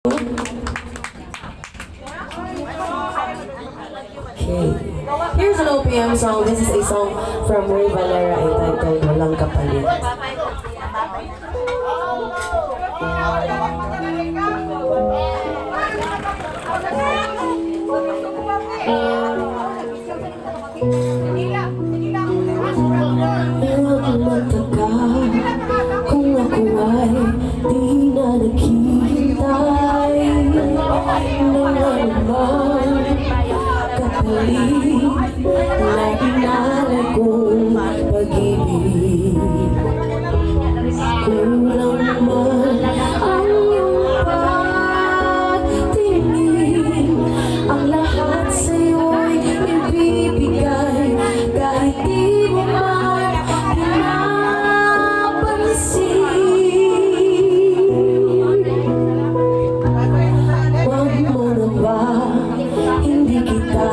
Okay. Here's an OPM song. This is a song from Ray Valera entitled Walang Kapalit. Huwag magtaka kung ako ay di na naghihintay ng anumang kapalit na inalay kong pag-ibig. Kulang man ang iyong pagtingin, ang lahat sa'yo'y ibibigay kahit di mo man pinapansin. Wag mo na ba hindi kita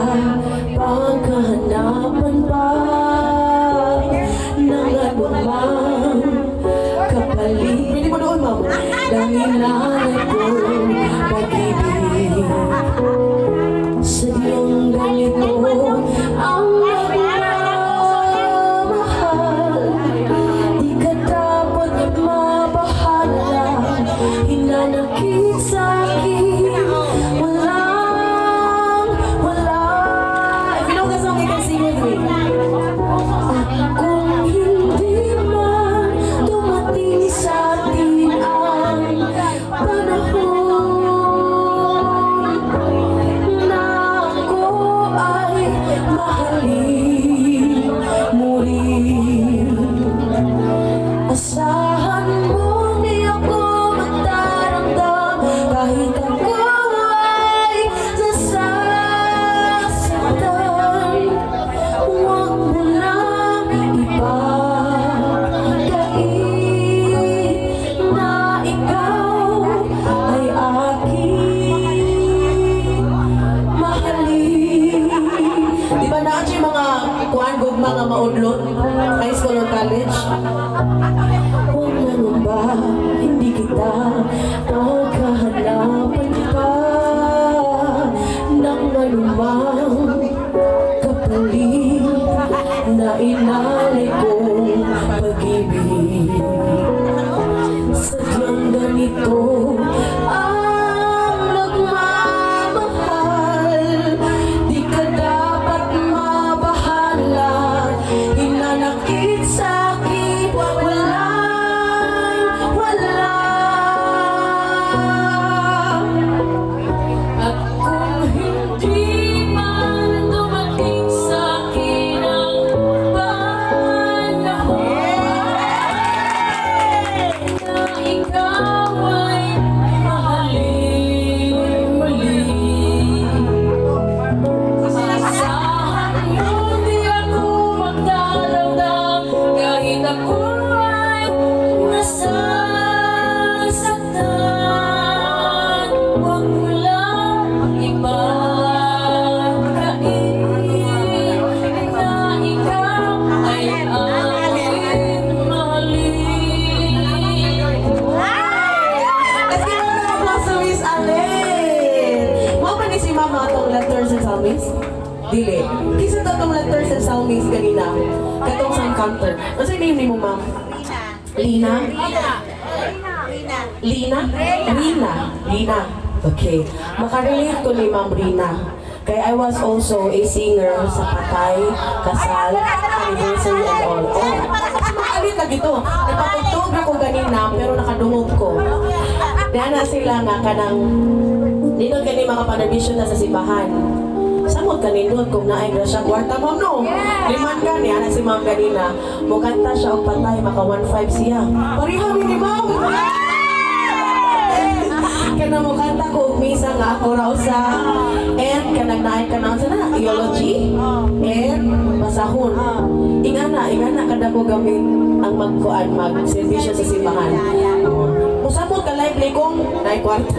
pagkahanapan pa ng anumang kapalit? Pwede mo doon, mama. Dahil nanay kong pag-ibig. Sadyang ganito ang nagmamahal. Di ka dapat mabahala. Hinanakit sa'kin. Wala. If you know the song, you can sing with me. At kung hindi man dumating sa atin ang panahon na ako ay mahalin muli, asahan mo di ako magdaramdam kahit ako ay nasasaktan. Huwag mo lang ipagkait na ikaw ay aking mahalin. Di ba na yung mga kuhaan gug mga maudlot, high school or college? Huwag na nun ba hindi kita pagkahanapan pa ng anumang kapalit na inalay kong pag-ibig. Sadyang ganito ang nagmamahal. Di ka dapat mabahala. Hinanakit sa'kin. Wala. At kung hindi man dumating sa'kin ang panahon na ikaw ay mahalin muli, asahan mo di ako magdaramdam kahit ako ay nasasaktan. Huwag mo lang ipagkait na ikaw ay aking mahalin. Let's give a round of applause to Miss Allen. Mao ba ni si Mama atong letters and psalmist? Dili. Kisa to atong letters and psalmist kanina. Katong sa encounter. Ano sa name ni mo, ma'am? Lina? Rina. Okay. Makarelate ko ni Ma'am Rina. Kaya I was also a singer sa patay, kasal, anniversary and all. Oh, kasi makalit na gito. Napatugtog ako ganina pero nakadungog ko. Dana sila nga kanang ninod kani mga panabisyon na sa simbahan. Samot kanindot kung naay grasya kwarta, ma'am, no? Liman ka niya na si ma'am ganina. Mukanta siya og patay, maka 1.5 siya. Parihami ni ma'am! Kana mo kanta ko og misa nga ako raw sa and kanang naay ka na sa theology and basahon. Ingana kada ko gamit ang magkuan magserbisyo sa simbahan. Musamot ka live kong naikwarta.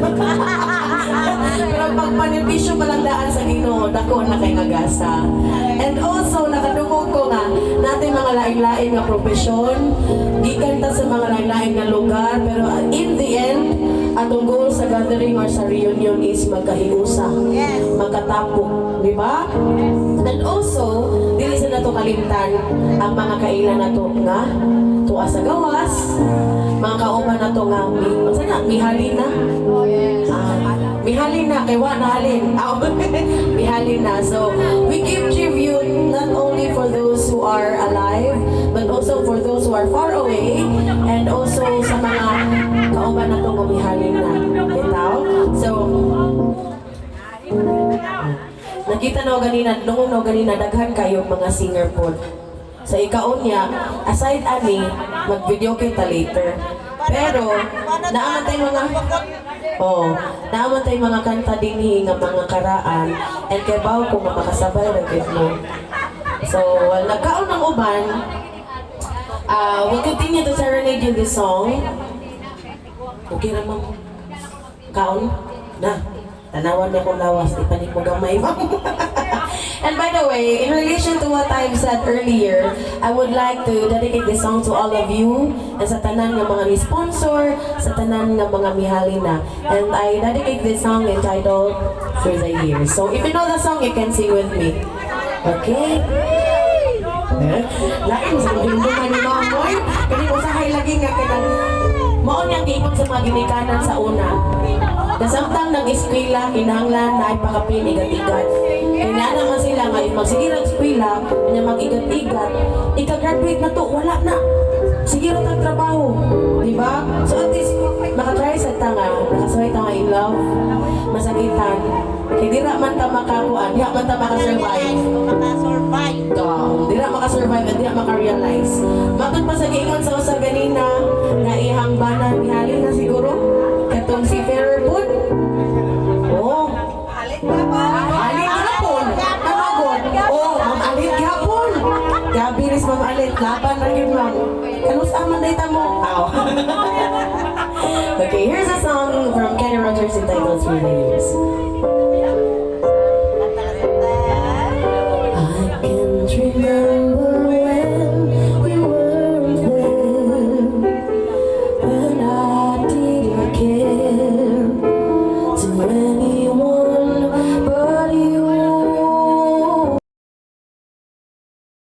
Pero pag panepisyo malagdaan sa Ginoo, dako na kay ngagasa. And also nakadungog ko nga natin mga lain-lain nga profesyon, gikan ta sa mga lain-lain nga lugar, pero in the end, atong goal sa gathering or sa reunion is magkahiusa, magkatapok, di ba? And also, dili sa nato kalimtan ang mga kailan nato nga tuwa sa gawas, mga kauban nato nga mihalina. Mihalina kay wa nahalin. Mihalina. So, we give tribute not only for those who are alive, but also for those who are far away, and also sa mga kauban nato nga mihalina. Bitaw? So, nakita na ganina, nung ganina, daghan kayo mga singer po. Sa ikaon niya, aside ani, mag-video kita later. Pero, naaman tayo mga kanta dinhi nga mga karaan, and kay baw ko nga makasabay ra gid mo. So, nagkaon ng uban, we'll continue to serenade you this song. Okay ra ma'am. Kaon? Na. Tanawan niya kong lawas, ipanik mo gamay, ma'am. And by the way, in relation to what I've said earlier, I would like to dedicate this song to all of you, and sa tanan nga mga ni-sponsor, sa tanan nga mga mihalina. And I dedicate this song entitled Through the Years. So if you know the song, you can sing with me. Okay? Lain sa pagdungan ni Mamoy, kani ko sa lagi nga kanang mao niyang giingon sa mga ginikanan sa una. Kasamtang nag-eskwela, kinahanglan na ipakapin igat-igat. Kaya naman sila ngayon magsige ng eskwela, kanya mag-igat-igat, ika-graduate na to, wala na. Sige rin ang trabaho, di ba? So at least, makatry sa tanga, nakasaway tanga in love, masakitan, hindi man ta makakuan, di man ta makasurvive. Di na makasurvive at di na makarealize. Matod pa sa giingon sa usa ganina, na ihang banan, ihalin na siguro, katong si Fairwood. Oh, Alit hapon. Namagod. Oh, Ma'am Alit hapon. Gabiris Ma'am Alit. Laban na yun, Ma'am. Kanus aman na ita mo. Ow. Okay, here's a song from Kenny Rogers entitled Through the Years.